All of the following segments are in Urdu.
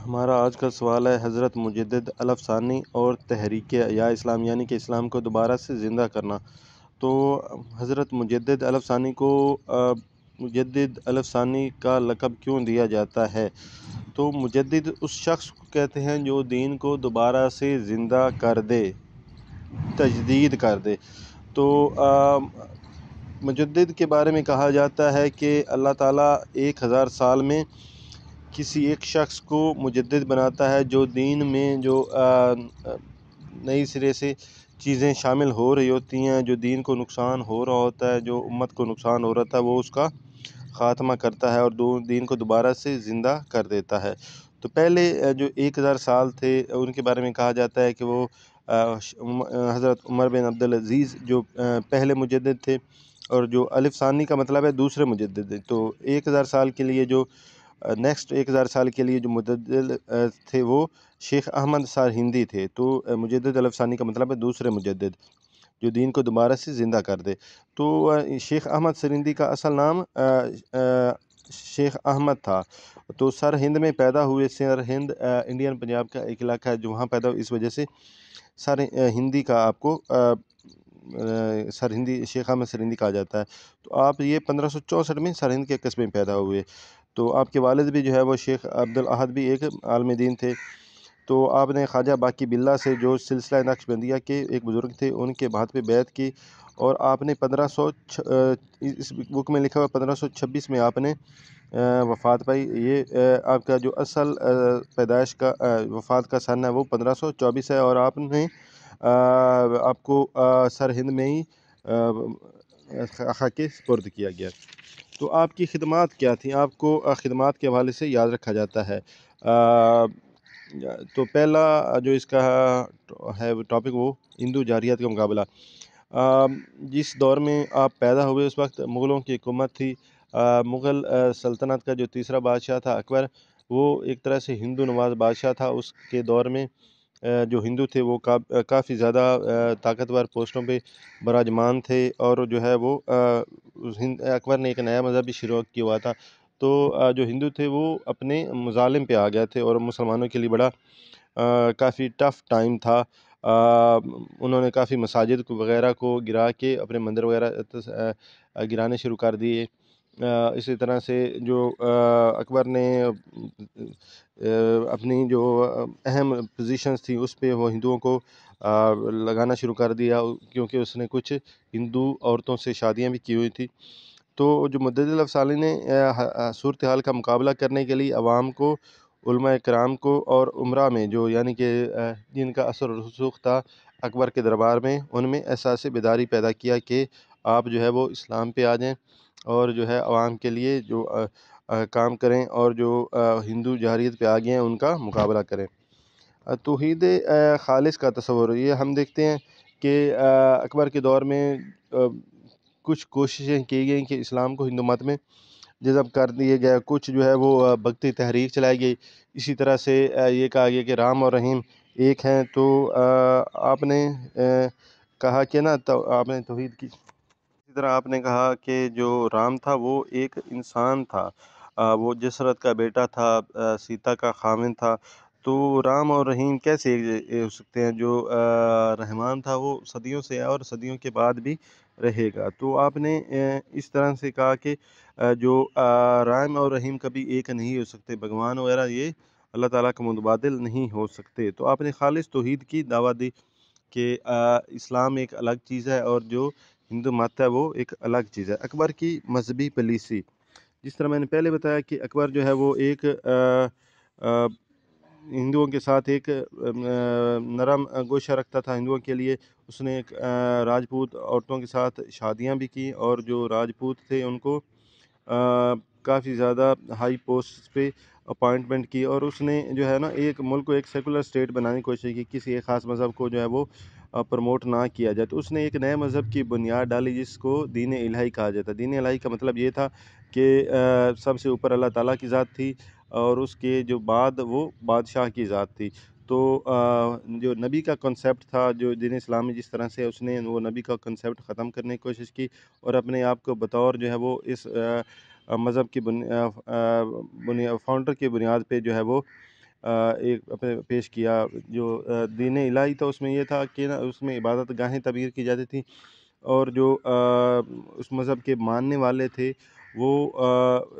ہمارا آج کا سوال ہے حضرت مجدد الافسانی اور تحریک یا اسلام، یعنی کہ اسلام کو دوبارہ سے زندہ کرنا۔ تو حضرت مجدد الافسانی کو مجدد الافسانی کا لقب کیوں دیا جاتا ہے؟ تو مجدد اس شخص کو کہتے ہیں جو دین کو دوبارہ سے زندہ کر دے، تجدید کر دے۔ تو مجدد کے بارے میں کہا جاتا ہے کہ اللہ تعالیٰ 1000 سال میں کسی ایک شخص کو مجدد بناتا ہے، جو دین میں جو نئی سرے سے چیزیں شامل ہو رہی ہوتی ہیں، جو دین کو نقصان ہو رہا ہوتا ہے، جو امت کو نقصان ہو رہا تھا، وہ اس کا خاتمہ کرتا ہے اور دین کو دوبارہ سے زندہ کر دیتا ہے۔ تو پہلے جو 1000 سال تھے ان کے بارے میں کہا جاتا ہے کہ وہ حضرت عمر بن عبدالعزیز جو پہلے مجدد تھے، اور جو الف ثانی کا مطلب ہے دوسرے مجدد۔ تو 1000 سال کے لیے جو نیکسٹ 1000 سال کے لیے جو مجدد تھے وہ شیخ احمد سرہندی تھے۔ تو مجدد الف ثانی کا مطلب ہے دوسرے مجدد، جو دین کو دوبارہ سے زندہ کر دے۔ تو شیخ احمد سرہندی کا اصل نام شیخ احمد تھا۔ تو سرہند میں پیدا ہوئے۔ سرہند انڈین پنجاب کا ایک علاقہ ہے جو وہاں پیدا ہوئے، اس وجہ سے سرہندی کا آپ کو سرہندی شیخ احمد سرہندی کہا جاتا ہے۔ تو آپ یہ 1564 میں سرہند کے قصبے میں پیدا ہوئے۔ تو آپ کے والد بھی جو ہے وہ شیخ عبدالاحد بھی ایک عالم دین تھے۔ تو آپ نے خواجہ باقی باللہ سے جو سلسلہ نقشبندیہ کے ایک بزرگ تھے ان کے بات پہ بیعت کی، اور آپ نے اس بک میں لکھا ہوا 1526 میں آپ نے وفات پائی۔ یہ آپ کا جو اصل پیدائش کا وفات کا سن ہے وہ 1524 ہے، اور آپ نے آپ کو سرہند میں ہی خاک سپرد کیا گیا۔ تو آپ کی خدمات کیا تھیں؟ آپ کو خدمات کے حوالے سے یاد رکھا جاتا ہے۔ تو پہلا جو اس کا ہے ٹاپک وہ ہندو جارحیت کا مقابلہ۔ جس دور میں آپ پیدا ہوئے اس وقت مغلوں کی حکومت تھی۔ مغل سلطنت کا جو تیسرا بادشاہ تھا اکبر، وہ ایک طرح سے ہندو نواز بادشاہ تھا۔ اس کے دور میں جو ہندو تھے وہ کافی زیادہ طاقتور پوسٹوں پہ براجمان تھے، اور جو ہے وہ اکبر نے ایک نیا مذہب بھی شروع کیا ہوا تھا۔ تو جو ہندو تھے وہ اپنے مظالم پہ آ گئے تھے، اور مسلمانوں کے لیے بڑا کافی ٹف ٹائم تھا۔ انہوں نے کافی مساجد وغیرہ کو گرا کے اپنے مندر وغیرہ گرانے شروع کر دیے۔ اسی طرح سے جو اکبر نے اپنی جو اہم پوزیشنز تھیں اس پہ وہ ہندوؤں کو لگانا شروع کر دیا، کیونکہ اس نے کچھ ہندو عورتوں سے شادیاں بھی کی ہوئی تھی۔ تو جو مجدد الافسانی نے صورتحال کا مقابلہ کرنے کے لیے عوام کو، علماء کرام کو اور عمرہ میں جو یعنی کہ جن کا اثر و رسوخ تھا اکبر کے دربار میں، ان میں احساس بیداری پیدا کیا کہ آپ جو ہے وہ اسلام پہ آ جائیں، اور جو ہے عوام کے لیے جو کام کریں، اور جو ہندو جارحیت پہ آ گئے ہیں ان کا مقابلہ کریں۔ توحید خالص کا تصور، یہ ہم دیکھتے ہیں کہ اکبر کے دور میں کچھ کوششیں کی گئیں کہ اسلام کو ہندو مت میں جذب کر دیے گئے، کچھ جو ہے وہ بھکتی تحریک چلائی گئی۔ اسی طرح سے یہ کہا گیا کہ رام اور رحیم ایک ہیں۔ تو آپ نے کہا کہ نا، تو آپ نے توحید کی، اسی طرح آپ نے کہا کہ جو رام تھا وہ ایک انسان تھا، وہ جسرت کا بیٹا تھا، سیتا کا خاوند تھا۔ تو رام اور رحیم کیسے ہو سکتے ہیں؟ جو رحمان تھا وہ صدیوں سے ہے اور صدیوں کے بعد بھی رہے گا۔ تو آپ نے اس طرح سے کہا کہ جو رام اور رحیم کبھی ایک نہیں ہو سکتے، بھگوان وغیرہ یہ اللہ تعالیٰ کا متبادل نہیں ہو سکتے۔ تو آپ نے خالص توحید کی دعوت دی کہ اسلام ایک الگ چیز ہے اور جو ہندو مت ہے وہ ایک الگ چیز ہے۔ اکبر کی مذہبی پالیسی، جس طرح میں نے پہلے بتایا کہ اکبر جو ہے وہ ایک ہندوؤں کے ساتھ ایک نرم گوشہ رکھتا تھا ہندوؤں کے لیے۔ اس نے ایک راجپوت عورتوں کے ساتھ شادیاں بھی کی، اور جو راجپوت تھے ان کو کافی زیادہ ہائی پوسٹ پہ اپوائنٹمنٹ کی، اور اس نے جو ہے نا ایک ملک کو ایک سیکولر اسٹیٹ بنانے کی کوشش کی، کسی ایک خاص مذہب کو جو ہے وہ پروموٹ نہ کیا جائے۔ تو اس نے ایک نئے مذہب کی بنیاد ڈالی جس کو دین الہی کہا جاتا ہے۔ دین الہی کا مطلب یہ تھا کہ سب سے اوپر اللہ تعالیٰ کی ذات تھی، اور اس کے جو بعد وہ بادشاہ کی ذات تھی۔ تو جو نبی کا کنسیپٹ تھا، جو دین اسلامی جس طرح سے اس نے وہ نبی کا کنسیپٹ ختم کرنے کی کوشش کی، اور اپنے آپ کو بطور جو ہے وہ اس مذہب کی فاؤنڈر کی بنیاد پہ جو ہے وہ ایک پیش کیا۔ جو دین الہی تھا اس میں یہ تھا کہ اس میں عبادت گاہیں تعمیر کی جاتی تھیں، اور جو اس مذہب کے ماننے والے تھے وہ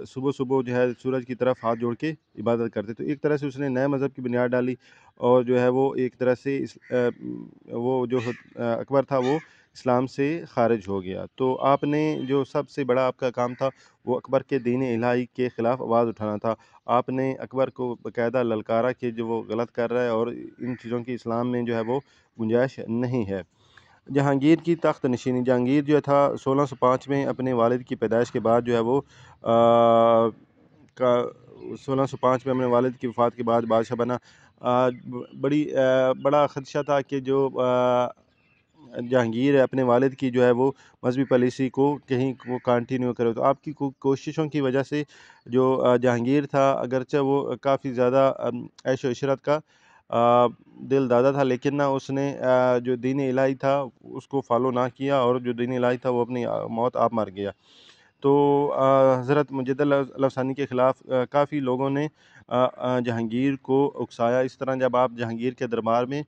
صبح صبح جو ہے سورج کی طرف ہاتھ جوڑ کے عبادت کرتے۔ تو ایک طرح سے اس نے نئے مذہب کی بنیاد ڈالی، اور جو ہے وہ ایک طرح سے وہ جو اکبر تھا وہ اسلام سے خارج ہو گیا۔ تو آپ نے جو سب سے بڑا آپ کا کام تھا وہ اکبر کے دین الہی کے خلاف آواز اٹھانا تھا۔ آپ نے اکبر کو باقاعدہ للکارا کہ جو وہ غلط کر رہا ہے، اور ان چیزوں کی اسلام میں جو ہے وہ گنجائش نہیں ہے۔ جہانگیر کی تخت نشینی۔ جہانگیر جو تھا 1605 میں اپنے والد کی پیدائش کے بعد جو ہے وہ 1605 میں اپنے والد کی وفات کے بعد بادشاہ بنا۔ بڑا خدشہ تھا کہ جو جہانگیر ہے اپنے والد کی جو ہے وہ مذہبی پالیسی کو کہیں وہ کنٹینیو کرے۔ تو آپ کی کوششوں کی وجہ سے جو جہانگیر تھا، اگرچہ وہ کافی زیادہ عیش و عشرت کا دل دادا تھا، لیکن نہ اس نے جو دین الہی تھا اس کو فالو نہ کیا، اور جو دین الہی تھا وہ اپنی موت آپ مر گیا۔ تو حضرت مجدد اللہ ثانی کے خلاف کافی لوگوں نے جہانگیر کو اکسایا۔ اس طرح جب آپ جہانگیر کے دربار میں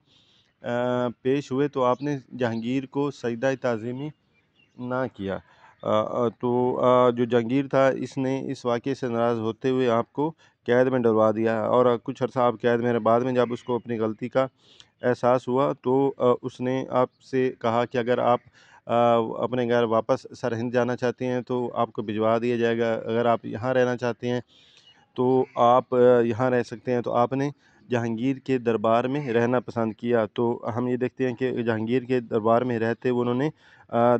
پیش ہوئے تو آپ نے جہانگیر کو سجدہ تعظیمی نہ کیا۔ تو جو جہانگیر تھا اس نے اس واقعے سے ناراض ہوتے ہوئے آپ کو قید میں ڈلوا دیا، اور کچھ عرصہ آپ قید میں رہے۔ بعد میں جب اس کو اپنی غلطی کا احساس ہوا تو اس نے آپ سے کہا کہ اگر آپ اپنے گھر واپس سرہند جانا چاہتے ہیں تو آپ کو بھجوا دیا جائے گا، اگر آپ یہاں رہنا چاہتے ہیں تو آپ یہاں رہ سکتے ہیں۔ تو آپ نے جہانگیر کے دربار میں رہنا پسند کیا۔ تو ہم یہ دیکھتے ہیں کہ جہانگیر کے دربار میں رہتے انہوں نے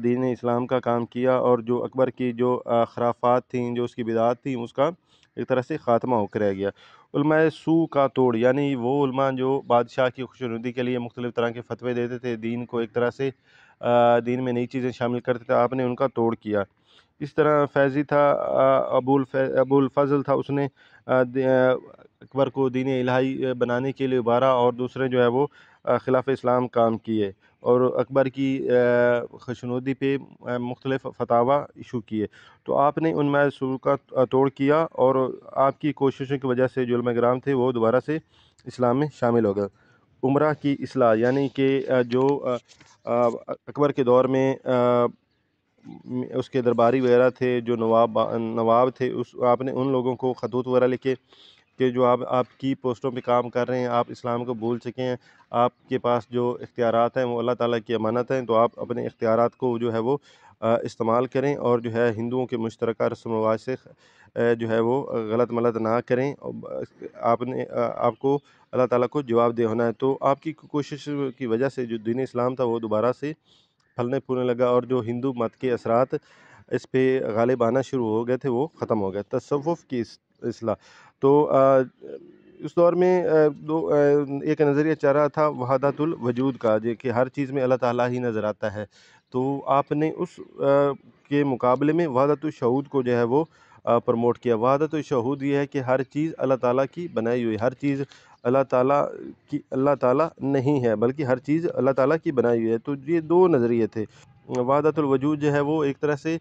دین اسلام کا کام کیا، اور جو اکبر کی جو خرافات تھیں، جو اس کی بدعات تھیں، اس کا ایک طرح سے خاتمہ ہو کر رہ گیا۔ علماء سو کا توڑ، یعنی وہ علماء جو بادشاہ کی خوشنودی کے لیے مختلف طرح کے فتوے دیتے تھے، دین کو ایک طرح سے دین میں نئی چیزیں شامل کرتے تھے، آپ نے ان کا توڑ کیا۔ اس طرح فیضی تھا، ابو الفضل تھا، اس نے اکبر کو دین الہی بنانے کے لیے ابھارا، اور دوسرے جو ہے وہ خلاف اسلام کام کیے، اور اکبر کی خوشنودی پہ مختلف فتاوی ایشو کیے۔ تو آپ نے ان میں سو کا توڑ کیا، اور آپ کی کوششوں کی وجہ سے جو علماء کرام تھے وہ دوبارہ سے اسلام میں شامل ہو گئے۔ عمرہ کی اصلاح، یعنی کہ جو اکبر کے دور میں اس کے درباری وغیرہ تھے، جو نواب تھے، آپ نے ان لوگوں کو خطوط وغیرہ لکھے کہ جو آپ کی پوسٹوں پہ کام کر رہے ہیں، آپ اسلام کو بھول چکے ہیں، آپ کے پاس جو اختیارات ہیں وہ اللہ تعالیٰ کی امانت ہیں، تو آپ اپنے اختیارات کو جو ہے وہ استعمال کریں، اور جو ہے ہندوؤں کے مشترکہ رسم و رواج سے جو ہے وہ غلط ملت نہ کریں۔ آپ کو اللہ تعالیٰ کو جواب دہ ہونا ہے۔ تو آپ کی کوشش کی وجہ سے جو دین اسلام تھا وہ دوبارہ سے پھلنے پھولنے لگا، اور جو ہندو مت کے اثرات اس پہ غالب آنا شروع ہو گئے تھے وہ ختم ہو گئے۔ تصوف کی اصلاح، تو اس دور میں ایک نظریہ چل رہا تھا وحدت الوجود کا، جو کہ ہر چیز میں اللہ تعالیٰ ہی نظر آتا ہے۔ تو آپ نے اس کے مقابلے میں وحدت الشہود کو جو ہے وہ پروموٹ کیا۔ وحدت الشہود یہ ہے کہ ہر چیز اللہ تعالیٰ کی بنائی ہوئی، ہر چیز اللہ تعالیٰ نہیں ہے، بلکہ ہر چیز اللہ تعالیٰ کی بنائی ہوئی ہے۔ تو یہ دو نظریے تھے۔ وحدت الوجود جو ہے وہ ایک طرح سے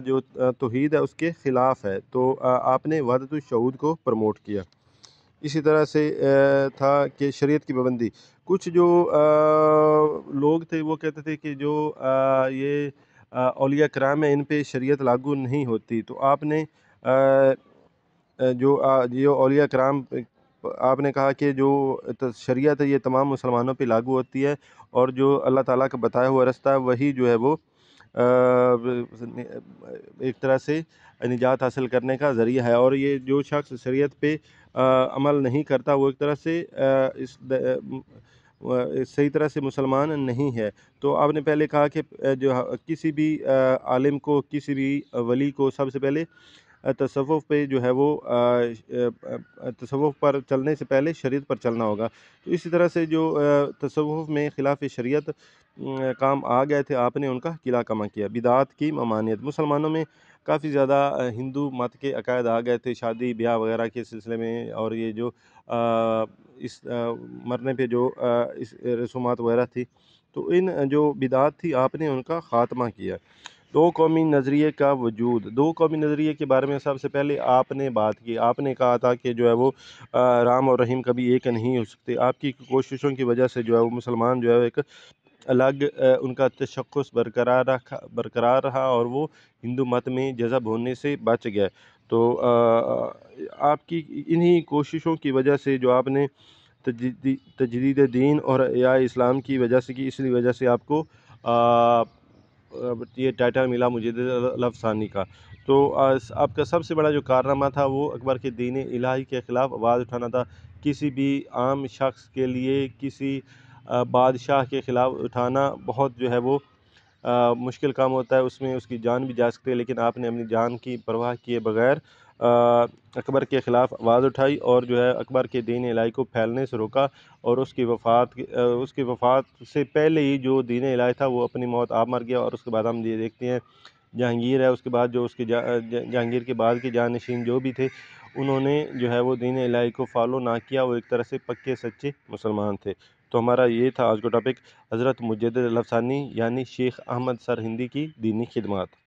جو توحید ہے اس کے خلاف ہے، تو آپ نے وحدت الشہود کو پروموٹ کیا۔ اسی طرح سے تھا کہ شریعت کی پابندی۔ کچھ جو لوگ تھے وہ کہتے تھے کہ جو یہ اولیاء کرام ہیں ان پہ شریعت لاگو نہیں ہوتی، تو آپ نے جو اولیاء کرام، آپ نے کہا کہ جو شریعت ہے یہ تمام مسلمانوں پہ لاگو ہوتی ہے، اور جو اللہ تعالیٰ کا بتایا ہوا راستہ ہے وہی جو ہے وہ ایک طرح سے نجات حاصل کرنے کا ذریعہ ہے، اور یہ جو شخص شریعت پہ عمل نہیں کرتا وہ ایک طرح سے صحیح طرح سے مسلمان نہیں ہے۔ تو آپ نے پہلے کہا کہ جو کسی بھی عالم کو، کسی بھی ولی کو سب سے پہلے تصوف پہ جو ہے وہ تصوف پر چلنے سے پہلے شریعت پر چلنا ہوگا۔ تو اسی طرح سے جو تصوف میں خلاف شریعت کام آ گئے تھے، آپ نے ان کا قلعہ کما کیا۔ بدعات کی ممانعت، مسلمانوں میں کافی زیادہ ہندو مت کے عقائد آ گئے تھے شادی بیاہ وغیرہ کے سلسلے میں، اور یہ جو اس مرنے پہ جو اس رسومات وغیرہ تھی، تو ان جو بدعات تھی آپ نے ان کا خاتمہ کیا۔ دو قومی نظریے کا وجود۔ دو قومی نظریے کے بارے میں سب سے پہلے آپ نے بات کی، آپ نے کہا تھا کہ جو ہے وہ رام اور رحیم کبھی ایک نہیں ہو سکتے۔ آپ کی کوششوں کی وجہ سے جو ہے وہ مسلمان جو ہے ایک الگ ان کا تشخص برقرار رہا اور وہ ہندو مت میں جذب ہونے سے بچ گئے۔ تو آپ کی انہی کوششوں کی وجہ سے جو آپ نے تجدید دین اور احیاء اسلام کی وجہ سے کی، اس لیے وجہ سے آپ کو یہ ٹائٹل ملا مجدد الافسانی کا۔ تو آپ کا سب سے بڑا جو کارنامہ تھا وہ اکبر کے دین الہی کے خلاف آواز اٹھانا تھا۔ کسی بھی عام شخص کے لیے کسی بادشاہ کے خلاف اٹھانا بہت جو ہے وہ مشکل کام ہوتا ہے، اس میں اس کی جان بھی جا سکتی ہے، لیکن آپ نے اپنی جان کی پرواہ کیے بغیر اکبر کے خلاف آواز اٹھائی اور جو ہے اکبر کے دین الہی کو پھیلنے سے روکا، اور اس کی وفات سے پہلے ہی جو دین الہی تھا وہ اپنی موت آپ مر گیا۔ اور اس کے بعد ہم یہ دیکھتے ہیں جہانگیر ہے، اس کے بعد جو اس کے جہانگیر کے بعد کے جانشین جو بھی تھے، انہوں نے جو ہے وہ دین الہی کو فالو نہ کیا، وہ ایک طرح سے پکے سچے مسلمان تھے۔ تو ہمارا یہ تھا آج کا ٹاپک، حضرت مجدد الافسانی یعنی شیخ احمد سرہندی کی دینی خدمات۔